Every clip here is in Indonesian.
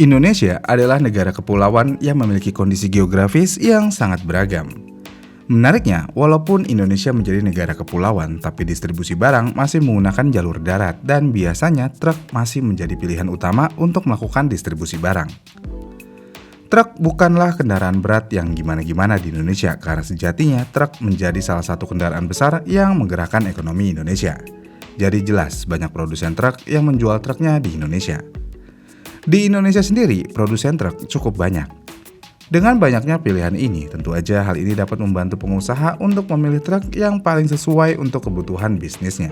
Indonesia adalah negara kepulauan yang memiliki kondisi geografis yang sangat beragam. Menariknya, walaupun Indonesia menjadi negara kepulauan, tapi distribusi barang masih menggunakan jalur darat dan biasanya truk masih menjadi pilihan utama untuk melakukan distribusi barang. Truk bukanlah kendaraan berat yang gimana-gimana di Indonesia karena sejatinya truk menjadi salah satu kendaraan besar yang menggerakkan ekonomi Indonesia. Jadi jelas banyak produsen truk yang menjual truknya di Indonesia. Di Indonesia sendiri, produsen truk cukup banyak. Dengan banyaknya pilihan ini, tentu aja hal ini dapat membantu pengusaha untuk memilih truk yang paling sesuai untuk kebutuhan bisnisnya.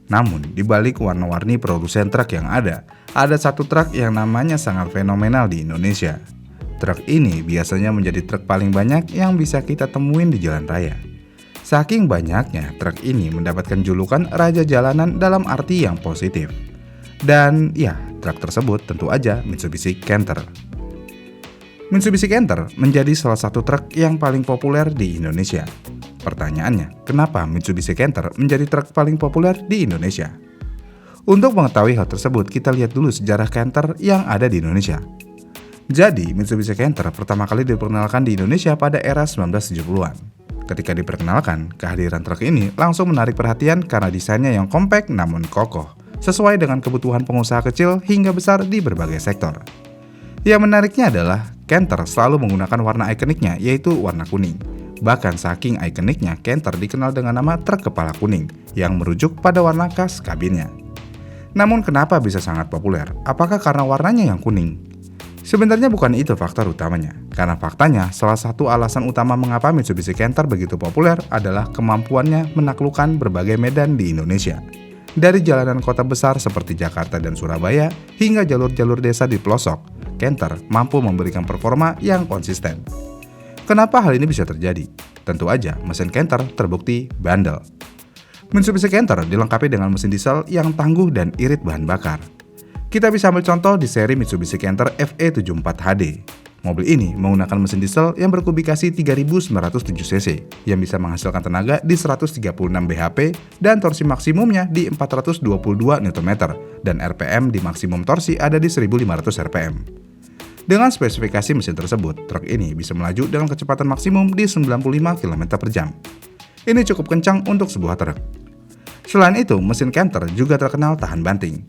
Namun, di balik warna-warni produsen truk yang ada satu truk yang namanya sangat fenomenal di Indonesia. Truk ini biasanya menjadi truk paling banyak yang bisa kita temuin di jalan raya. Saking banyaknya, truk ini mendapatkan julukan Raja Jalanan dalam arti yang positif. Dan ya, truk tersebut tentu aja Mitsubishi Canter. Mitsubishi Canter menjadi salah satu truk yang paling populer di Indonesia. Pertanyaannya, kenapa Mitsubishi Canter menjadi truk paling populer di Indonesia? Untuk mengetahui hal tersebut, kita lihat dulu sejarah Canter yang ada di Indonesia. Jadi, Mitsubishi Canter pertama kali diperkenalkan di Indonesia pada era 1970-an. Ketika diperkenalkan, kehadiran truk ini langsung menarik perhatian karena desainnya yang kompak namun kokoh, sesuai dengan kebutuhan pengusaha kecil hingga besar di berbagai sektor. Yang menariknya adalah, Canter selalu menggunakan warna ikoniknya yaitu warna kuning. Bahkan saking ikoniknya, Canter dikenal dengan nama truk kepala kuning, yang merujuk pada warna khas kabinnya. Namun kenapa bisa sangat populer? Apakah karena warnanya yang kuning? Sebenarnya bukan itu faktor utamanya, karena faktanya salah satu alasan utama mengapa Mitsubishi Canter begitu populer adalah kemampuannya menaklukkan berbagai medan di Indonesia. Dari jalanan kota besar seperti Jakarta dan Surabaya hingga jalur-jalur desa di pelosok, Canter mampu memberikan performa yang konsisten. Kenapa hal ini bisa terjadi? Tentu aja mesin Canter terbukti bandel. Mitsubishi Canter dilengkapi dengan mesin diesel yang tangguh dan irit bahan bakar. Kita bisa ambil contoh di seri Mitsubishi Canter FE74HD. Mobil ini menggunakan mesin diesel yang berkubikasi 3907 cc yang bisa menghasilkan tenaga di 136 bhp dan torsi maksimumnya di 422 Nm dan RPM di maksimum torsi ada di 1500 rpm. Dengan spesifikasi mesin tersebut, truk ini bisa melaju dengan kecepatan maksimum di 95 km per jam. Ini cukup kencang untuk sebuah truk. Selain itu, mesin Canter juga terkenal tahan banting.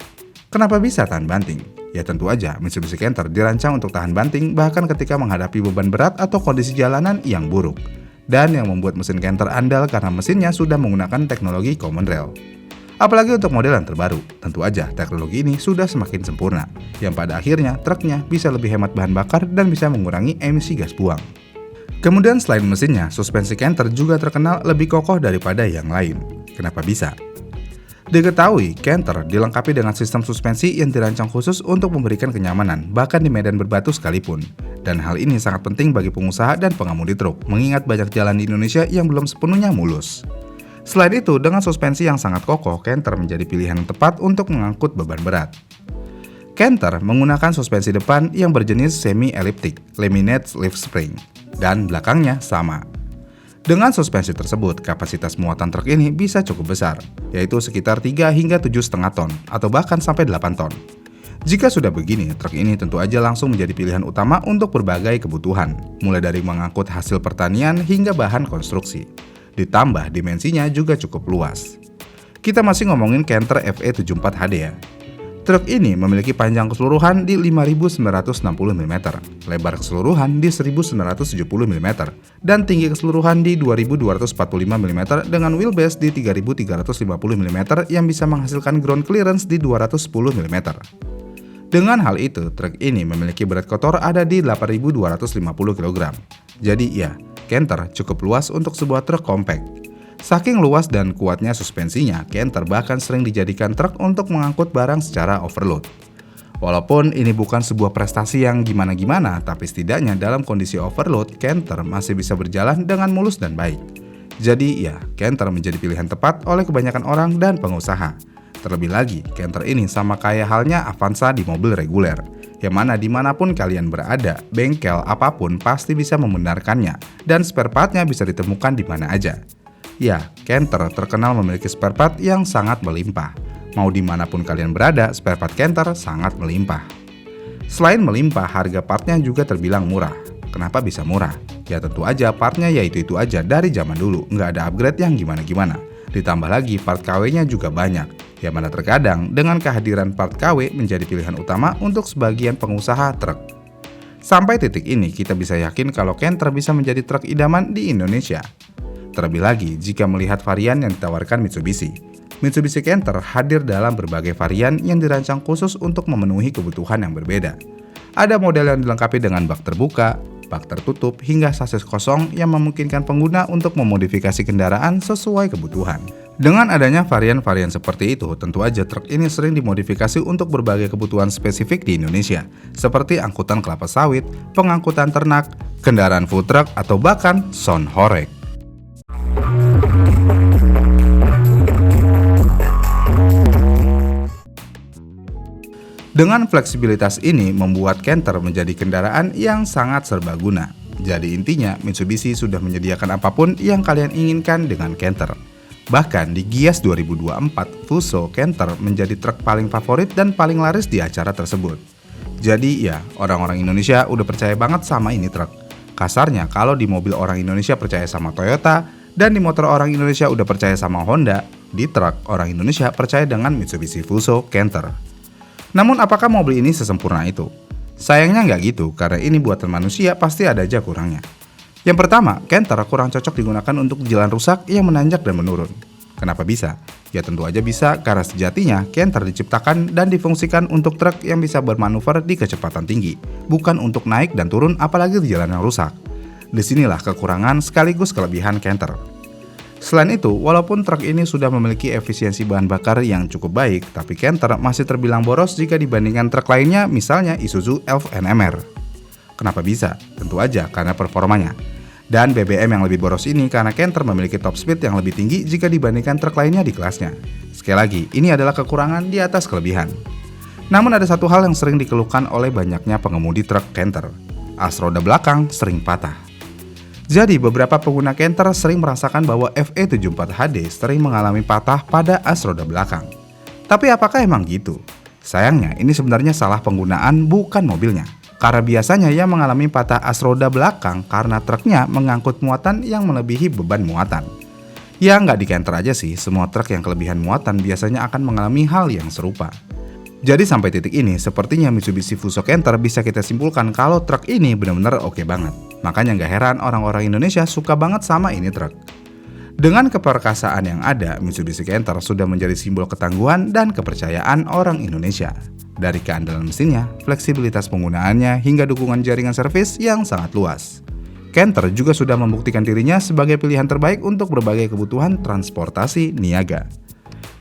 Kenapa bisa tahan banting? Ya tentu aja Mitsubishi Canter dirancang untuk tahan banting bahkan ketika menghadapi beban berat atau kondisi jalanan yang buruk. Dan yang membuat mesin Canter andal karena mesinnya sudah menggunakan teknologi common rail. Apalagi untuk model yang terbaru, tentu aja teknologi ini sudah semakin sempurna, yang pada akhirnya truknya bisa lebih hemat bahan bakar dan bisa mengurangi emisi gas buang. Kemudian selain mesinnya, suspensi Canter juga terkenal lebih kokoh daripada yang lain. Kenapa bisa? Diketahui, Canter dilengkapi dengan sistem suspensi yang dirancang khusus untuk memberikan kenyamanan, bahkan di medan berbatu sekalipun. Dan hal ini sangat penting bagi pengusaha dan pengemudi truk, mengingat banyak jalan di Indonesia yang belum sepenuhnya mulus. Selain itu, dengan suspensi yang sangat kokoh, Canter menjadi pilihan yang tepat untuk mengangkut beban berat. Canter menggunakan suspensi depan yang berjenis semi-elliptic, laminate leaf spring, dan belakangnya sama. Dengan suspensi tersebut, kapasitas muatan truk ini bisa cukup besar, yaitu sekitar 3 hingga 7,5 ton, atau bahkan sampai 8 ton. Jika sudah begini, truk ini tentu aja langsung menjadi pilihan utama untuk berbagai kebutuhan, mulai dari mengangkut hasil pertanian hingga bahan konstruksi. Ditambah dimensinya juga cukup luas. Kita masih ngomongin Canter FE74HD ya. Truk ini memiliki panjang keseluruhan di 5.960 mm, lebar keseluruhan di 1.970 mm, dan tinggi keseluruhan di 2.245 mm dengan wheelbase di 3.350 mm yang bisa menghasilkan ground clearance di 210 mm. Dengan hal itu, truk ini memiliki berat kotor ada di 8.250 kg. Jadi ya, Canter cukup luas untuk sebuah truk compact. Saking luas dan kuatnya suspensinya, Canter bahkan sering dijadikan truk untuk mengangkut barang secara overload. Walaupun ini bukan sebuah prestasi yang gimana-gimana, tapi setidaknya dalam kondisi overload, Canter masih bisa berjalan dengan mulus dan baik. Jadi ya, Canter menjadi pilihan tepat oleh kebanyakan orang dan pengusaha. Terlebih lagi, Canter ini sama kayak halnya Avanza di mobil reguler, yang mana dimanapun kalian berada, bengkel apapun pasti bisa membenarkannya, dan spare part-nya bisa ditemukan di mana aja. Ya, Canter terkenal memiliki spare part yang sangat melimpah. Mau dimanapun kalian berada, spare part Canter sangat melimpah. Selain melimpah, harga partnya juga terbilang murah. Kenapa bisa murah? Ya tentu aja partnya ya itu aja dari zaman dulu, nggak ada upgrade yang gimana-gimana. Ditambah lagi part KW-nya juga banyak, yang mana terkadang dengan kehadiran part KW menjadi pilihan utama untuk sebagian pengusaha truk. Sampai titik ini kita bisa yakin kalau Canter bisa menjadi truk idaman di Indonesia. Terlebih lagi jika melihat varian yang ditawarkan Mitsubishi. Mitsubishi Canter hadir dalam berbagai varian yang dirancang khusus untuk memenuhi kebutuhan yang berbeda. Ada model yang dilengkapi dengan bak terbuka, bak tertutup, hingga sasis kosong yang memungkinkan pengguna untuk memodifikasi kendaraan sesuai kebutuhan. Dengan adanya varian-varian seperti itu, tentu aja truk ini sering dimodifikasi untuk berbagai kebutuhan spesifik di Indonesia, seperti angkutan kelapa sawit, pengangkutan ternak, kendaraan food truck, atau bahkan sound horeg. Dengan fleksibilitas ini membuat Canter menjadi kendaraan yang sangat serbaguna. Jadi intinya Mitsubishi sudah menyediakan apapun yang kalian inginkan dengan Canter. Bahkan di Gias 2024, Fuso Canter menjadi truk paling favorit dan paling laris di acara tersebut. Jadi ya, orang-orang Indonesia udah percaya banget sama ini truk. Kasarnya kalau di mobil orang Indonesia percaya sama Toyota, dan di motor orang Indonesia udah percaya sama Honda, di truk orang Indonesia percaya dengan Mitsubishi Fuso Canter. Namun apakah mobil ini sesempurna itu? Sayangnya nggak gitu, karena ini buatan manusia pasti ada aja kurangnya. Yang pertama, Canter kurang cocok digunakan untuk jalan rusak yang menanjak dan menurun. Kenapa bisa? Ya tentu aja bisa karena sejatinya Canter diciptakan dan difungsikan untuk truk yang bisa bermanuver di kecepatan tinggi, bukan untuk naik dan turun apalagi di jalan yang rusak. Disinilah kekurangan sekaligus kelebihan Canter. Selain itu, walaupun truk ini sudah memiliki efisiensi bahan bakar yang cukup baik, tapi Canter masih terbilang boros jika dibandingkan truk lainnya, misalnya Isuzu Elf NMR. Kenapa bisa? Tentu aja karena performanya. Dan BBM yang lebih boros ini karena Canter memiliki top speed yang lebih tinggi jika dibandingkan truk lainnya di kelasnya. Sekali lagi, ini adalah kekurangan di atas kelebihan. Namun ada satu hal yang sering dikeluhkan oleh banyaknya pengemudi truk Canter. As roda belakang sering patah. Jadi beberapa pengguna Canter sering merasakan bahwa FE74HD sering mengalami patah pada as roda belakang. Tapi apakah emang gitu? Sayangnya ini sebenarnya salah penggunaan bukan mobilnya. Karena biasanya yang mengalami patah as roda belakang karena truknya mengangkut muatan yang melebihi beban muatan. Ya nggak di Canter aja sih, semua truk yang kelebihan muatan biasanya akan mengalami hal yang serupa. Jadi sampai titik ini, sepertinya Mitsubishi Fuso Canter bisa kita simpulkan kalau truk ini benar-benar oke banget. Makanya nggak heran orang-orang Indonesia suka banget sama ini truk. Dengan keperkasaan yang ada, Mitsubishi Canter sudah menjadi simbol ketangguhan dan kepercayaan orang Indonesia. Dari keandalan mesinnya, fleksibilitas penggunaannya, hingga dukungan jaringan servis yang sangat luas. Canter juga sudah membuktikan dirinya sebagai pilihan terbaik untuk berbagai kebutuhan transportasi niaga.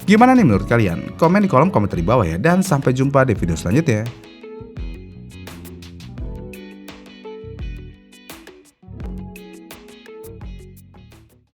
Gimana nih menurut kalian? Komen di kolom komentar di bawah ya, dan sampai jumpa di video selanjutnya.